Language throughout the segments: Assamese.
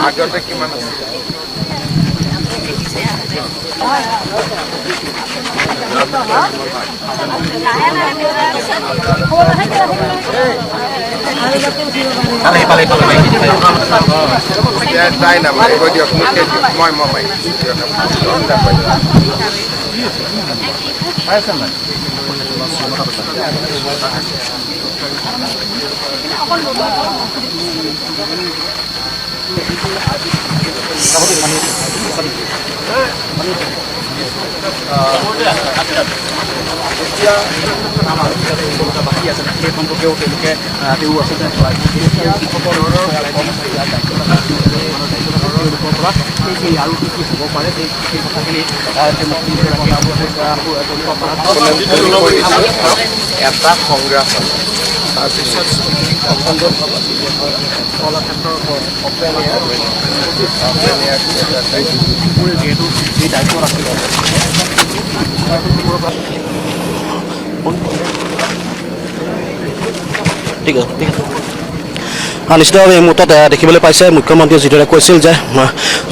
আগতে কিমান আছে তাই না দিয়ক মই বাকী আছে সেই সম্পৰ্কেও তেওঁলোকে তেওঁ আচলতে আৰু কি কি হ'ব পাৰে সেই কথাখিনি এটা সংগ্ৰাম তাৰপিছত যিহেতু এই দায়িত্বত আছিলে ঠিক আছে ঠিক আছে নিশ্চিতভাৱে এই মুহূৰ্তত দেখিবলৈ পাইছে মুখ্যমন্ত্ৰীয়ে যিদৰে কৈছিল যে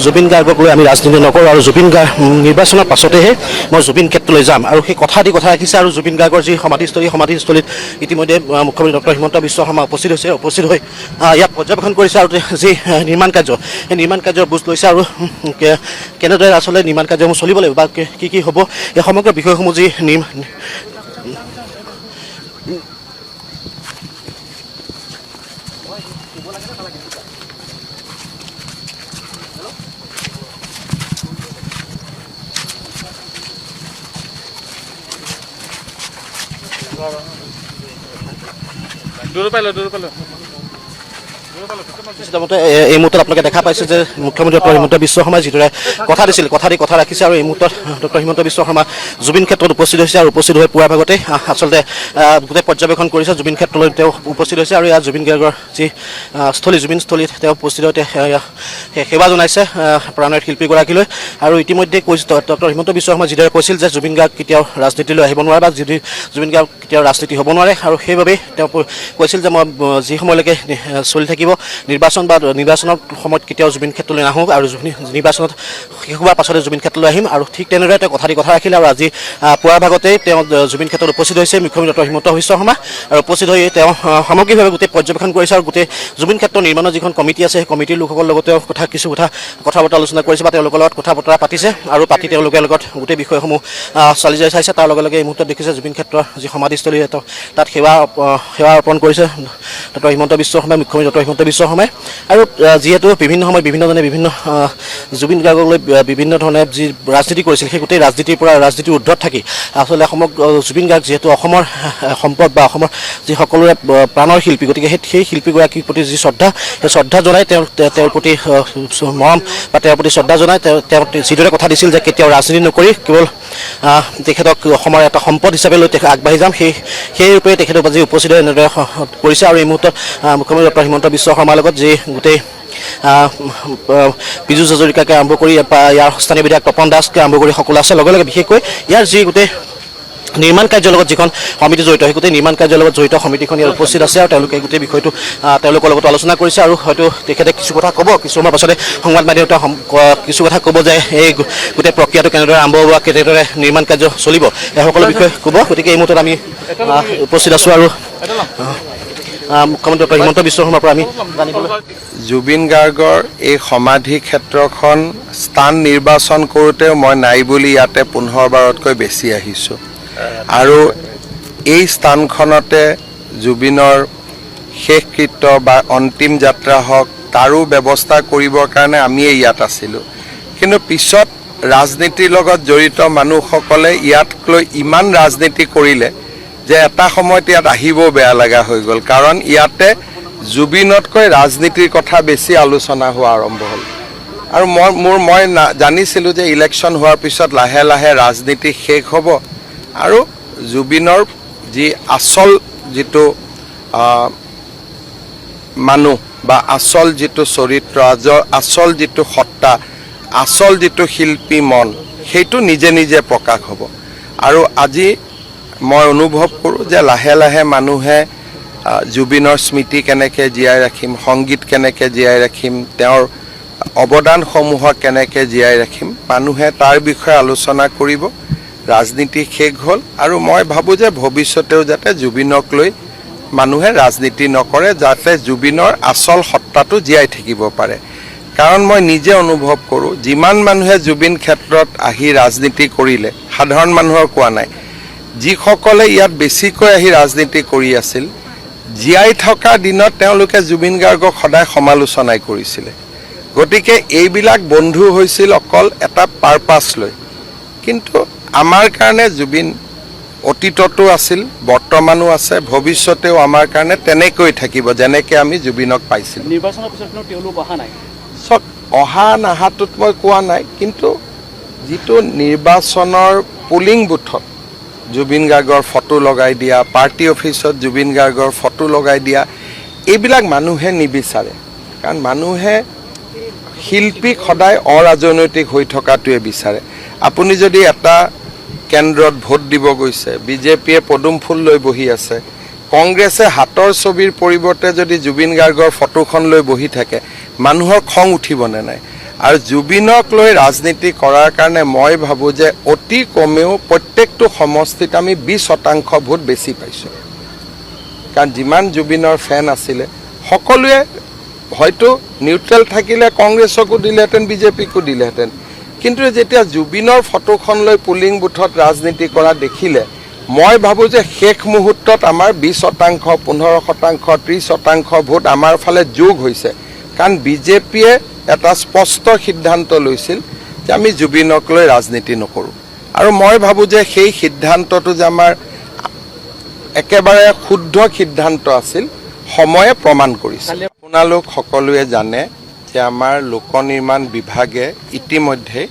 জুবিন গাৰ্গক লৈ আমি ৰাজনীতি নকৰোঁ আৰু জুবিন গাৰ্গ নিৰ্বাচনৰ পাছতেহে মই জুবিন ক্ষেত্ৰলৈ যাম আৰু সেই কথা ৰাখিছে আৰু জুবিন গাৰ্গৰ যি সমাধিস্থলীত ইতিমধ্যে মুখ্যমন্ত্ৰী ডক্টৰ হিমন্ত বিশ্ব শৰ্মা উপস্থিত হৈ ইয়াত পৰ্যবেক্ষণ কৰিছে আৰু যি নিৰ্মাণ কাৰ্য সেই নিৰ্মাণ কাৰ্যৰ বুজ লৈছে আৰু কেনেদৰে আচলতে নিৰ্মাণ কাৰ্যসমূহ চলিব লাগিব বা কি হ'ব এই সমগ্ৰ বিষয়সমূহ যি এই মুহূৰ্তত আপোনালোকে দেখা পাইছে যে মুখ্যমন্ত্ৰী ডক্টৰ হিমন্ত বিশ্ব শৰ্মাই যিদৰে কথা দিছিল কথা ৰাখিছে আৰু এই মুহূৰ্তত ডক্টৰ হিমন্ত বিশ্ব শৰ্মা জুবিন ক্ষেত্ৰত উপস্থিত হৈছে আৰু উপস্থিত হৈ পুৱাৰ ভাগতে আচলতে গোটেই পৰ্যবেক্ষণ কৰিছে জুবিন ক্ষেত্ৰলৈ তেওঁ উপস্থিত হৈছে আৰু ইয়াত জুবিন গাৰ্গৰ যি জুবিনস্থলীত তেওঁ উপস্থিত হৈ সেৱা জনাইছে প্ৰাণায়ত শিল্পীগৰাকীলৈ আৰু ইতিমধ্যে ডক্টৰ হিমন্ত বিশ্ব শৰ্মাই যিদৰে কৈছিল যে জুবিন গাৰ্গ কেতিয়াও ৰাজনীতিলৈ আহিব নোৱাৰে বা জুবিন গাৰ্গ কেতিয়াও ৰাজনীতি হ'ব নোৱাৰে আৰু সেইবাবেই তেওঁ কৈছিল যে মই যি সময়লৈকে চলি থাকিব নিৰ্বাচনৰ সময়ত কেতিয়াও জুবিন ক্ষেত্ৰলৈ নাহোঁ আৰু নিৰ্বাচনত শেষ হোৱাৰ পাছতে জুবিন ক্ষেত্ৰলৈ আহিম আৰু ঠিক তেনেদৰে তেওঁ কথা ৰাখিলে আৰু আজি পুৱাৰ ভাগতেই তেওঁ জুবিন ক্ষেত্ৰত উপস্থিত হৈছে মুখ্যমন্ত্ৰী ডক্টৰ হিমন্ত বিশ্ব শৰ্মা আৰু উপস্থিত হৈ তেওঁ সামগ্ৰিকভাৱে গোটেই পৰ্যবেক্ষণ কৰিছে আৰু গোটেই জুবিন ক্ষেত্ৰ নিৰ্মাণৰ যিখন কমিটি আছে সেই কমিটিৰ লোকসকলৰ লগত তেওঁ কথা বতৰা আলোচনা কৰিছে বা তেওঁলোকৰ লগত কথা বতৰা পাতিছে আৰু পাতি তেওঁলোকৰ লগত গোটেই বিষয়সমূহ চলি যাই চাইছে তাৰ লগে লগে এই মুহূৰ্তত দেখিছে জুবিন ক্ষেত্ৰৰ যি সমাধিস্থলী তাত সেৱা অৰ্পণ কৰিছে ডক্টৰ হিমন্ত বিশ্ব শৰ্মাই মুখ্যমন্ত্ৰী ডক্টৰ হিমন্ত বিশ্ব শৰ্মাই আৰু যিহেতু বিভিন্ন সময়ত বিভিন্নজনে বিভিন্ন জুবিন গাৰ্গক লৈ বিভিন্ন ধৰণে যি ৰাজনীতি কৰিছিল সেই গোটেই ৰাজনীতিৰ ঊৰ্ধত থাকি আচলতে সমগ্ৰ জুবিন গাৰ্গ যিহেতু অসমৰ সম্পদ বা অসমৰ যি সকলোৰে প্ৰাণৰ শিল্পী গতিকে সেই শিল্পীগৰাকীৰ প্ৰতি যি শ্ৰদ্ধা জনাই তেওঁৰ প্ৰতি মৰম বা তেওঁৰ প্ৰতি শ্ৰদ্ধা জনাই তেওঁ যিদৰে কথা দিছিল যে কেতিয়াও ৰাজনীতি নকৰি কেৱল তেখেতক অসমৰ এটা সম্পদ হিচাপে লৈ তেখেত আগবাঢ়ি যাম সেই ৰূপে তেখেতক আজি উপস্থিত হৈ এনেদৰে কৰিছে আৰু এই মুহূৰ্তত মুখ্যমন্ত্ৰী ডক্টৰ হিমন্ত বিশ্ব শৰ্মাৰ লগত যি গোটেই পীযুষ হাজৰিকাকে আৰম্ভ কৰি ইয়াৰ স্থানীয় বিধায়ক তপন দাসকে আৰম্ভ কৰি সকলো আছে লগে লগে বিশেষকৈ ইয়াৰ যি গোটেই নিৰ্মাণ কাৰ্যৰ লগত যিখন সমিতি জড়িত সেই গোটেই নিৰ্মাণ কাৰ্যৰ লগত জড়িত সমিতিখন ইয়াত উপস্থিত আছে আৰু তেওঁলোকে গোটেই বিষয়টো তেওঁলোকৰ লগত আলোচনা কৰিছে আৰু হয়তো তেখেতে কিছু কথা ক'ব কিছু সময়ৰ পাছতে সংবাদ মাধ্যমত কিছু কথা ক'ব যে এই গোটেই প্ৰক্ৰিয়াটো কেনেদৰে আৰম্ভ হ'ব বা কেনেদৰে নিৰ্মাণ কাৰ্য চলিব এই সকলো বিষয়ে ক'ব গতিকে এই মুহূৰ্তত আমি উপস্থিত আছোঁ আৰু মুখ্যমন্ত্ৰী ডক্টৰ হিমন্ত বিশ্ব শৰ্মাৰ পৰা আমি জানিবলৈ জুবিন গাৰ্গৰ এই সমাধি ক্ষেত্ৰখন স্থান নিৰ্বাচন কৰোঁতেও মই নাই বুলি ইয়াতে 15বাৰতকৈ বেছি আহিছোঁ আৰু এই স্থানখনতে জুবিনৰ শেষকৃত্য বা অন্তিম যাত্ৰা হওক তাৰো ব্যৱস্থা কৰিবৰ কাৰণে আমিয়ে ইয়াত আছিলোঁ কিন্তু পিছত ৰাজনীতিৰ লগত জড়িত মানুহসকলে ইয়াক লৈ ইমান ৰাজনীতি কৰিলে যে এটা সময়ত ইয়াত আহিব বেয়া লগা হৈ গ'ল, কাৰণ ইয়াতে জুবিনতকৈ ৰাজনীতিৰ কথা বেছি আলোচনা হোৱা আৰম্ভ হ'ল। আৰু মই জানিছিলোঁ যে ইলেকশ্যন হোৱাৰ পিছত লাহে লাহে ৰাজনীতি শেষ হ'ব আৰু জুবিনৰ যি আচল যিটো মানুহ বা আচল যিটো চৰিত্ৰ, আচল যিটো সত্তা, আচল যিটো শিল্পী মন, সেইটো নিজে নিজে প্ৰকাশ হ'ব। আৰু আজি মই অনুভৱ কৰোঁ যে লাহে লাহে মানুহে জুবিনৰ স্মৃতি কেনেকৈ জীয়াই ৰাখিম, সংগীত কেনেকৈ জীয়াই ৰাখিম, তেওঁৰ অৱদানসমূহক কেনেকৈ জীয়াই ৰাখিম, মানুহে তাৰ বিষয়ে আলোচনা কৰিব। ৰাজনীতি শেষ হ'ল আৰু মই ভাবোঁ যে ভৱিষ্যতেও যাতে জুবিনক লৈ মানুহে ৰাজনীতি নকৰে, যাতে জুবিনৰ আচল সত্তাটো জীয়াই থাকিব পাৰে। কাৰণ মই নিজে অনুভৱ কৰোঁ, যিমান মানুহে জুবিন ক্ষেত্ৰত আহি ৰাজনীতি কৰিলে, সাধাৰণ মানুহৰ কোৱা নাই, যিসকলে ইয়াত বেছিকৈ আহি ৰাজনীতি কৰি আছিল, জীয়াই থকা দিনত তেওঁলোকে জুবিন গাৰ্গক সদায় সমালোচনাই কৰিছিলে। গতিকে এইবিলাক বন্ধু হৈছিল অকল এটা পাৰপাছ লৈ। কিন্তু আমাৰ কাৰণে জুবিন অতীততো আছিল, বৰ্তমানো আছে, ভৱিষ্যতেও আমাৰ কাৰণে তেনেকৈ থাকিব, যেনেকৈ আমি জুবিনক পাইছিলোঁ। নিৰ্বাচনৰ পিছত তেওঁলোক অহা নাই, চব অহা নাহাটোত মই কোৱা নাই, কিন্তু যিটো নিৰ্বাচনৰ পুলিং বুথত জুবিন গাৰ্গৰ ফটো লগাই দিয়া, পাৰ্টি অফিচত জুবিন গাৰ্গৰ ফটো লগাই দিয়া, এইবিলাক মানুহে নিবিচাৰে। কাৰণ মানুহে শিল্পীক সদায় অৰাজনৈতিক হৈ থকাটোৱে বিচাৰে। আপুনি যদি এটা কেন্দ্ৰত ভোট দিব গৈছে, বিজেপিয়ে পদুম ফুল লৈ বহি আছে, কংগ্ৰেছে হাতৰ ছবিৰ পৰিৱৰ্তে যদি জুবিন গাৰ্গৰ ফটোখন লৈ বহি থাকে, মানুহৰ খং উঠিবনে নাই? আৰু জুবিনক লৈ ৰাজনীতি কৰাৰ কাৰণে মই ভাবোঁ যে অতি কমেও প্ৰত্যেকটো সমষ্টিত আমি 20% ভোট বেছি পাইছোঁ। কাৰণ যিমান জুবিনৰ ফেন আছিলে, সকলোৱে হয়তো নিউট্ৰেল থাকিলে কংগ্ৰেছকো দিলেহেঁতেন, বিজেপিকো দিলেহেঁতেন। কিন্তু যেতিয়া জুবিনৰ ফটোখন লৈ পুলিং বুথত ৰাজনীতি কৰা দেখিলে, মই ভাবোঁ যে শেষ মুহূৰ্তত আমাৰ 20%, 15%, 30% ভোট আমাৰ ফালে যোগ হৈছে। কাৰণ বিজেপিয়ে এটা স্পষ্ট সিদ্ধান্ত লৈছিল যে আমি জুবিনক লৈ ৰাজনীতি নকৰোঁ। আৰু মই ভাবোঁ যে সেই সিদ্ধান্তটো যে আমাৰ একেবাৰে শুদ্ধ সিদ্ধান্ত আছিল, সময়ে প্ৰমাণ কৰিছে। আপোনালোক সকলোৱে জানে যে আমাৰ লোক নিৰ্মাণ বিভাগে ইতিমধ্যে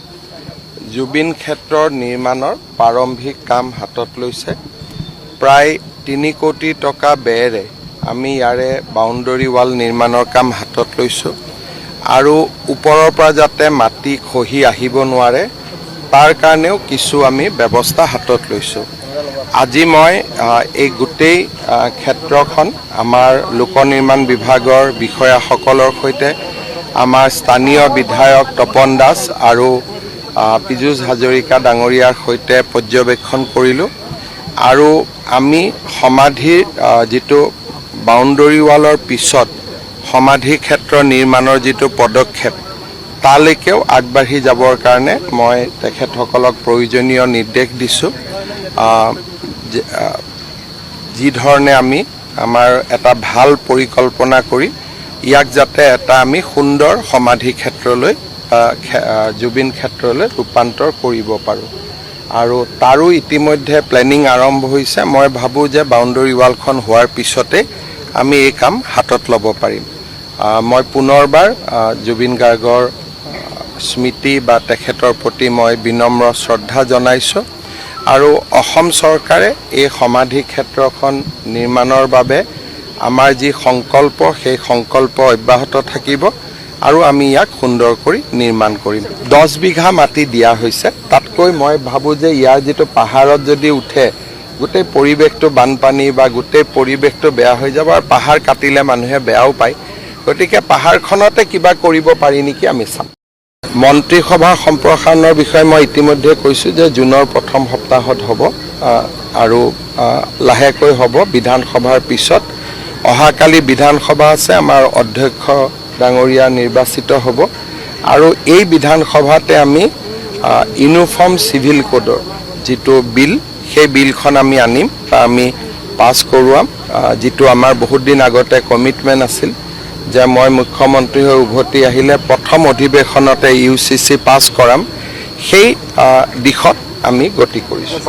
জুবিন ক্ষেত্ৰৰ নিৰ্মাণৰ প্ৰাৰম্ভিক কাম হাতত লৈছে। প্ৰায় 3 কোটি টকা ব্যয়েৰে আমি ইয়াৰে বাউণ্ডৰী ৱাল নিৰ্মাণৰ কাম হাতত লৈছোঁ। আৰু ওপৰৰ পৰা যাতে মাটি খহি আহিব নোৱাৰে, তাৰ কাৰণেও কিছু আমি ব্যৱস্থা হাতত লৈছোঁ। আজি মই এই গোটেই ক্ষেত্ৰখন আমাৰ লোক নিৰ্মাণ বিভাগৰ বিষয়াসকলৰ সৈতে আমাৰ স্থানীয় বিধায়ক তপন দাস আৰু পীযুষ হাজৰিকা ডাঙৰীয়াৰ সৈতে পৰ্যবেক্ষণ কৰিলোঁ। আৰু আমি সমাধিৰ যিটো বাউণ্ডৰী ৱালৰ পিছত সমাধি ক্ষেত্ৰ নিৰ্মাণৰ যিটো পদক্ষেপ, তালৈকেও আগবাঢ়ি যাবৰ কাৰণে মই তেখেতসকলক প্ৰয়োজনীয় নিৰ্দেশ দিছোঁ। যি ধৰণে আমি আমাৰ এটা ভাল পৰিকল্পনা কৰি ইয়াক যাতে এটা আমি সুন্দৰ সমাধি ক্ষেত্ৰলৈ, জুবিন ক্ষেত্ৰলৈ ৰূপান্তৰ কৰিব পাৰোঁ। আৰু তাৰো ইতিমধ্যে প্লেনিং আৰম্ভ হৈছে। মই ভাবোঁ যে বাউণ্ডৰী ৱালখন হোৱাৰ পিছতে আমি এই কাম হাতত ল'ব পাৰিম। মই পুনৰবাৰ জুবিন গাৰ্গৰ স্মৃতি বা তেখেতৰ প্ৰতি মই বিনম্ৰ শ্ৰদ্ধা জনাইছোঁ। আৰু অসম চৰকাৰে এই সমাধি ক্ষেত্ৰখন নিৰ্মাণৰ বাবে আমাৰ যি সংকল্প, সেই সংকল্প অব্যাহত থাকিব আৰু আমি ইয়াক সুন্দৰ কৰি নিৰ্মাণ কৰিম। 10 বিঘা মাটি দিয়া হৈছে। তাতকৈ মই ভাবোঁ যে ইয়াৰ যিটো পাহাৰত যদি উঠে, গোটেই পৰিৱেশটো বানপানী বা গোটেই পৰিৱেশটো বেয়া হৈ যাব, আৰু পাহাৰ কাটিলে মানুহে বেয়াও পায়। গতিকে পাহাৰখনতে কিবা কৰিব পাৰি নেকি আমি চাম। মন্ত্ৰীসভাৰ সম্প্ৰসাৰণৰ বিষয়ে মই ইতিমধ্যে কৈছোঁ যে জুনৰ প্ৰথম সপ্তাহত হ'ব আৰু লাহেকৈ হ'ব। বিধানসভাৰ পিছত অহাকালি বিধানসভা আছে, আমাৰ অধ্যক্ষ ডাঙৰীয়া নিৰ্বাচিত হ'ব। আৰু এই বিধানসভাতে আমি ইউনিফৰ্ম চিভিল কোডৰ যিটো বিল, সেই বিলখন আমি আনিম বা আমি পাছ কৰোৱাম। যিটো আমাৰ বহুত দিন আগতে কমিটমেণ্ট আছিল যে মই মুখ্যমন্ত্ৰী হৈ উভতি আহিলে প্ৰথম অধিৱেশনতে UCC পাছ কৰাম, সেই দিশত আমি গতি কৰিছোঁ।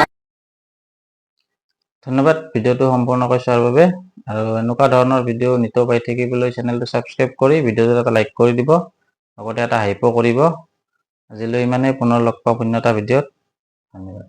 ধন্যবাদ ভিডিঅ'টো সম্পূৰ্ণকৈ চোৱাৰ বাবে আৰু এনেকুৱা ধৰণৰ ভিডিঅ' নিতৌ পাই থাকিবলৈ চেনেলটো ছাবস্ক্ৰাইব কৰি ভিডিঅ'টোত এটা লাইক কৰি দিব লগতে এটা হাইপো কৰিব আজিলৈ ইমানেই পুনৰ লগ পাম অন্য এটা ভিডিঅ'ত ধন্যবাদ